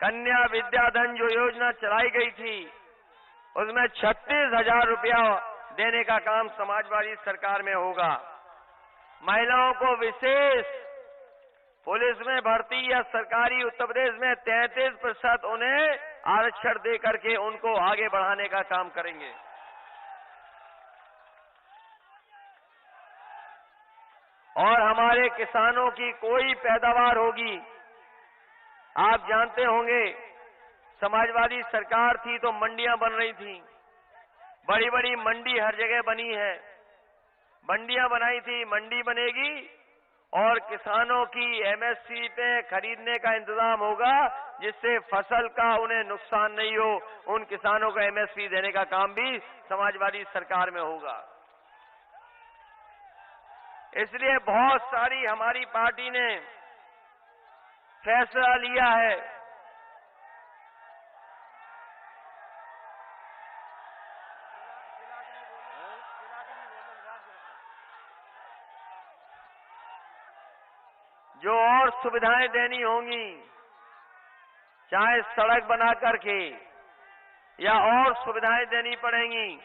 कन्या विद्याधन जो योजना चलाई गई थी, उसमें 36,000 रुपया देने का काम समाजवादी सरकार में होगा। महिलाओं को विशेष पुलिस में भर्ती या सरकारी उत्तर प्रदेश में 33% उन्हें आरक्षण दे करके उनको आगे बढ़ाने का काम करेंगे। और हमारे किसानों की कोई पैदावार होगी, आप जानते होंगे समाजवादी सरकार थी तो मंडियां बन रही थी, बड़ी बड़ी मंडी हर जगह बनी है, मंडियां बनाई थी, मंडी बनेगी और किसानों की एमएसपी पे खरीदने का इंतजाम होगा, जिससे फसल का उन्हें नुकसान नहीं हो। उन किसानों को एमएसपी देने का काम भी समाजवादी सरकार में होगा। इसलिए बहुत सारी हमारी पार्टी ने फैसला लिया है। जो और सुविधाएं देनी होंगी, चाहे सड़क बना करके या और सुविधाएं देनी पड़ेंगी,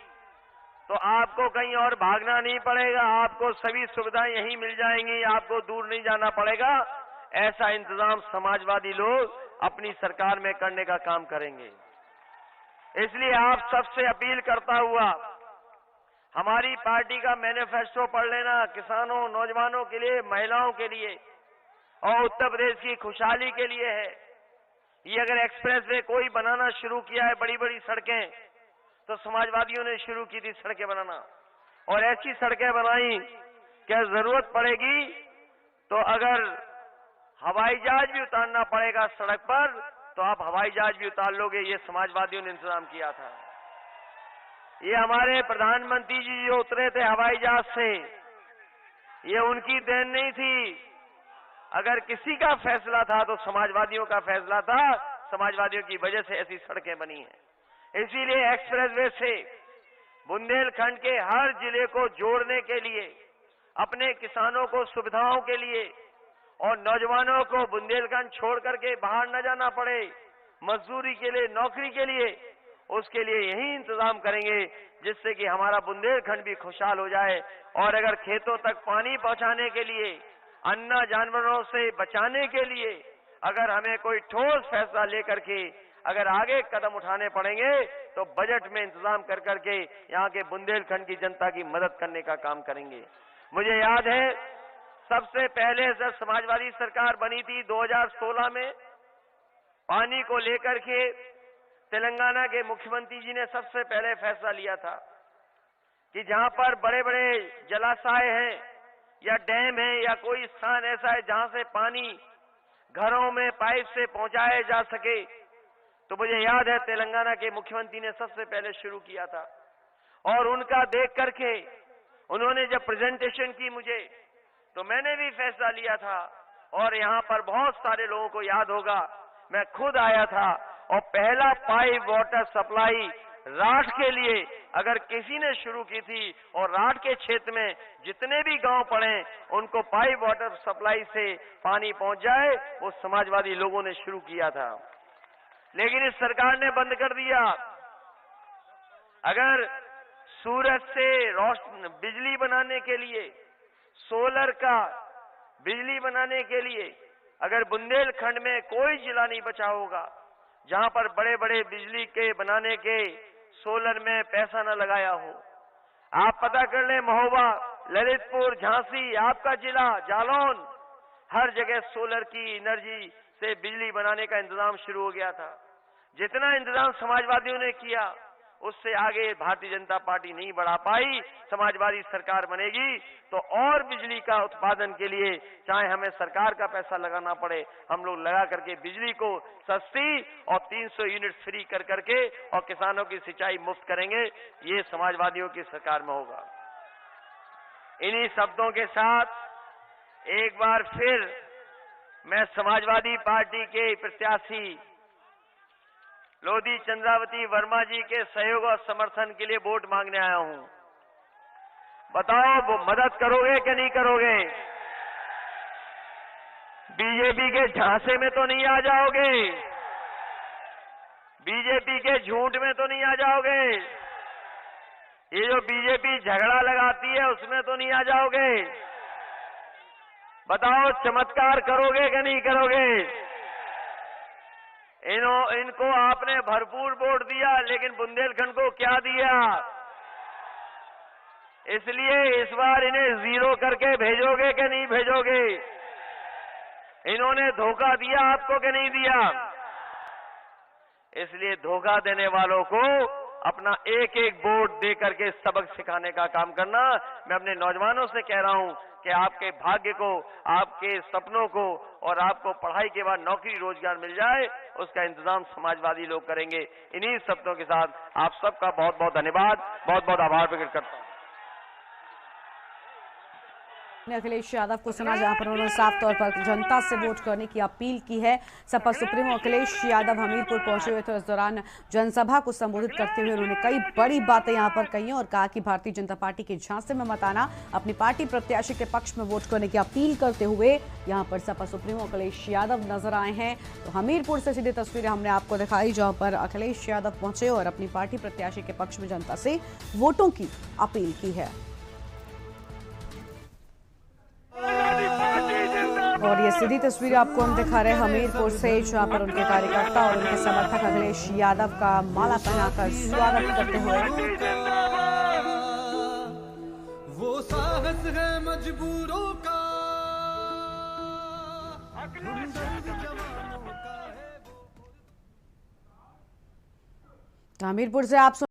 तो आपको कहीं और भागना नहीं पड़ेगा, आपको सभी सुविधाएं यहीं मिल जाएंगी, आपको दूर नहीं जाना पड़ेगा। ऐसा इंतजाम समाजवादी लोग अपनी सरकार में करने का काम करेंगे। इसलिए आप सबसे अपील करता हुआ हमारी पार्टी का मैनिफेस्टो पढ़ लेना, किसानों, नौजवानों के लिए, महिलाओं के लिए और उत्तर प्रदेश की खुशहाली के लिए है। ये अगर एक्सप्रेस वे कोई बनाना शुरू किया है, बड़ी बड़ी सड़कें, तो समाजवादियों ने शुरू की थी सड़कें बनाना, और ऐसी सड़कें बनाई कि जरूरत पड़ेगी तो अगर हवाई जहाज भी उतारना पड़ेगा सड़क पर तो आप हवाई जहाज भी उतार लोगे। ये समाजवादियों ने इंतजाम किया था। ये हमारे प्रधानमंत्री जी जो उतरे थे हवाई जहाज से, ये उनकी देन नहीं थी। अगर किसी का फैसला था तो समाजवादियों का फैसला था, समाजवादियों की वजह से ऐसी सड़कें बनी हैं। इसीलिए एक्सप्रेसवे से बुंदेलखंड के हर जिले को जोड़ने के लिए, अपने किसानों को सुविधाओं के लिए और नौजवानों को बुंदेलखंड छोड़ करके बाहर न जाना पड़े मजदूरी के लिए, नौकरी के लिए, उसके लिए यही इंतजाम करेंगे जिससे कि हमारा बुंदेलखंड भी खुशहाल हो जाए। और अगर खेतों तक पानी पहुंचाने के लिए, अन्ना जानवरों से बचाने के लिए अगर हमें कोई ठोस फैसला लेकर के अगर आगे कदम उठाने पड़ेंगे तो बजट में इंतजाम कर करके यहाँ के बुंदेलखंड की जनता की मदद करने का काम करेंगे। मुझे याद है सबसे पहले जब समाजवादी सरकार बनी थी 2016 में, पानी को लेकर के तेलंगाना के मुख्यमंत्री जी ने सबसे पहले फैसला लिया था कि जहां पर बड़े बड़े जलाशय हैं या डैम है या कोई स्थान ऐसा है जहां से पानी घरों में पाइप से पहुंचाया जा सके, तो मुझे याद है तेलंगाना के मुख्यमंत्री ने सबसे पहले शुरू किया था। और उनका देख करके उन्होंने जब प्रेजेंटेशन की मुझे, तो मैंने भी फैसला लिया था। और यहाँ पर बहुत सारे लोगों को याद होगा, मैं खुद आया था और पहला पाइप वाटर सप्लाई राठ के लिए अगर किसी ने शुरू की थी, और राठ के क्षेत्र में जितने भी गांव पड़े उनको पाइप वाटर सप्लाई से पानी पहुंच जाए, वो समाजवादी लोगों ने शुरू किया था। लेकिन इस सरकार ने बंद कर दिया। अगर सूरज से रोशनी बिजली बनाने के लिए, सोलर का बिजली बनाने के लिए अगर बुंदेलखंड में कोई जिला नहीं बचा होगा जहां पर बड़े बड़े बिजली के बनाने के सोलर में पैसा न लगाया हो। आप पता कर ले, महोबा, ललितपुर, झांसी, आपका जिला जालौन, हर जगह सोलर की एनर्जी से बिजली बनाने का इंतजाम शुरू हो गया था। जितना इंतजाम समाजवादियों ने किया उससे आगे भारतीय जनता पार्टी नहीं बढ़ा पाई। समाजवादी सरकार बनेगी तो और बिजली का उत्पादन के लिए चाहे हमें सरकार का पैसा लगाना पड़े, हम लोग लगा करके बिजली को सस्ती और 300 यूनिट फ्री कर करके और किसानों की सिंचाई मुफ्त करेंगे। ये समाजवादियों की सरकार में होगा। इन्हीं शब्दों के साथ एक बार फिर मैं समाजवादी पार्टी के प्रत्याशी लोधी चंद्रावती वर्मा जी के सहयोग और समर्थन के लिए वोट मांगने आया हूं। बताओ वो मदद करोगे कि नहीं करोगे? बीजेपी के झांसे में तो नहीं आ जाओगे? बीजेपी के झूठ में तो नहीं आ जाओगे? ये जो बीजेपी झगड़ा लगाती है उसमें तो नहीं आ जाओगे? बताओ चमत्कार करोगे कि नहीं करोगे? इनको आपने भरपूर वोट दिया, लेकिन बुंदेलखंड को क्या दिया? इसलिए इस बार इन्हें जीरो करके भेजोगे कि नहीं भेजोगे? इन्होंने धोखा दिया आपको कि नहीं दिया? इसलिए धोखा देने वालों को अपना एक एक वोट दे करके सबक सिखाने का काम करना। मैं अपने नौजवानों से कह रहा हूं कि आपके भाग्य को, आपके सपनों को और आपको पढ़ाई के बाद नौकरी रोजगार मिल जाए, उसका इंतजाम समाजवादी लोग करेंगे। इन्हीं शब्दों के साथ आप सबका बहुत बहुत धन्यवाद, बहुत बहुत आभार प्रकट करता हूं। अखिलेश यादव को सुना, जहां पर उन्होंने साफ तौर पर जनता से वोट करने की अपील की है। सपा सुप्रीमो अखिलेश यादव हमीरपुर पहुंचे हुए थे। इस दौरान जनसभा को संबोधित करते हुए उन्होंने कई बड़ी बातें यहां पर कही और कहा कि भारतीय जनता पार्टी के झांसे में मत आना, अपनी पार्टी प्रत्याशी के पक्ष में वोट करने की अपील करते हुए यहां पर सपा सुप्रीमो अखिलेश यादव नजर आए हैं। तो हमीरपुर से सीधी तस्वीरें हमने आपको दिखाई, जहां पर अखिलेश यादव पहुंचे और अपनी पार्टी प्रत्याशी के पक्ष में जनता से वोटों की अपील की है। और ये सीधी तस्वीर आपको हम दिखा रहे हैं हमीरपुर से, जहां पर उनके कार्यकर्ता और उनके समर्थक अखिलेश यादव का माला पहनाकर स्वागत करते हुए। वो साहस है मजबूरों का, हमीरपुर से आप